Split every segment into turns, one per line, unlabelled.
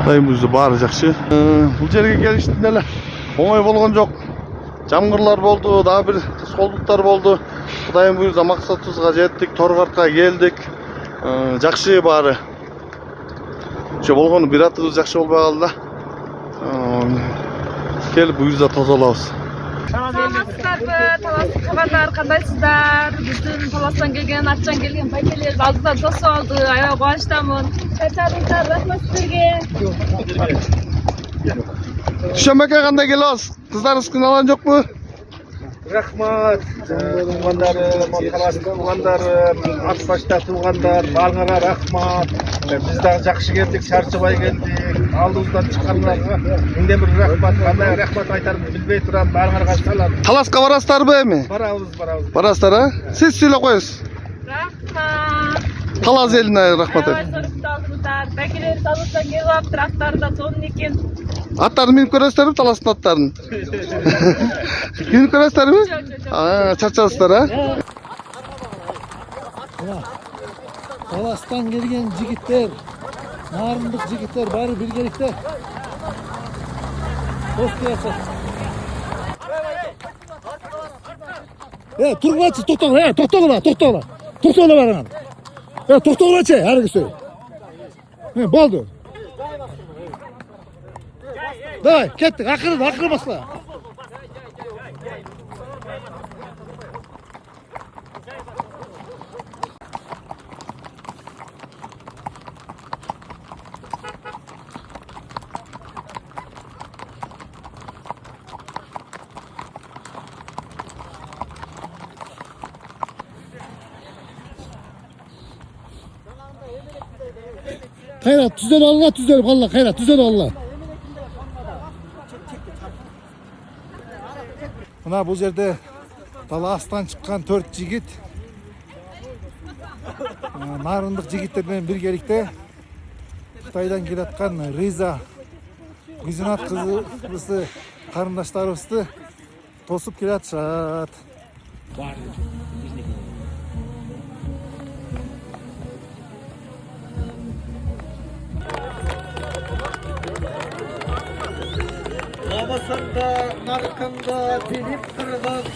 Dayımızda bari жақсы. Бұл жерге келіштік нелер оңай болған жоқ. Жамғырлар болды, daha bir қолдықтар болды. Құдайым бұйырса мақсатымызға жеттік, Торғартқа келдік. Жақсы бары. Şu болғаны bir атымыз жақсы болмай қалды. Келіп бұйырса тазалабыз.
Саламатсыздарбы, таластын кабарлар кандайсыздар? Биздин таластан келген, атчан келген пайкелер алдыда тосуп алды. Аябай кубанычтамын. Чачадыңыздар, рахмат силерге.
Шөмеке кандай келебиз? Кыздарыбыз кыйналган жокпу?
Рахмат. Туғандарым, таластын туғандарым, Атбашта туғандар, баарыңарга рахмат. Биз дагы жакшы келдик, чарчыбай келдик. Алдыбыздан чыккандарга миңден бир рахмат. Кандай рахмат айтарымды билбей турам. Баарыңарга салам.
Таласка барасыздарбы эми?
Барабыз.
Барасыздар, а? Сиз сүйлөп коюңуз.
Рахмат.
Талас элине рахмат.
Пайкелер таластан келип алыптыр, аттары да сонун экен.
Аттарын минип көрөсүздөрбү, таластын аттарын? Минип көрөсүздөрбү? Чарчадыңыздар, а?
Таластан келген жигиттер, нарындык жигиттер баары биргеликте. Тост кылышат. Тургулачы, токтогула, токтогула барыңар. Токтогулачы, аргысы. Болду. Давай, кеттик, акыры басла. Kayrat, tüzel Allah, tüzel Allah, Kayrat, tüzel Allah. Mına bu yerde Talas'tan çıkan 4 jigit narındık jigitlerden birgelikte Xitaydan kelatkan Riza Güzinat kızı karındaşlarыбызды tosup kelatышат.
Babasında, narkında bilip kırgız.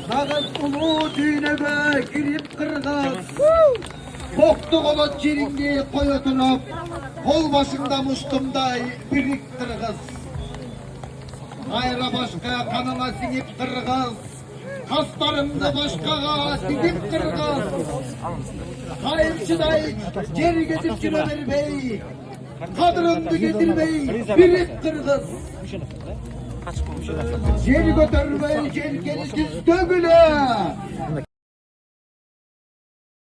Nağız ulu düğünebe girip kırgız. Boktu kolat yerinde koy oturup, kol başında mustumday birik kırgız. Ayra başka kanına sinip kırgız. Kaslarımda başkaga sinip kırgız. Kayıpçıday geri gidip bey. Kadrımdı getirmeyi birik kırgız. Geri götürmeyi gel gelişiz dövüle.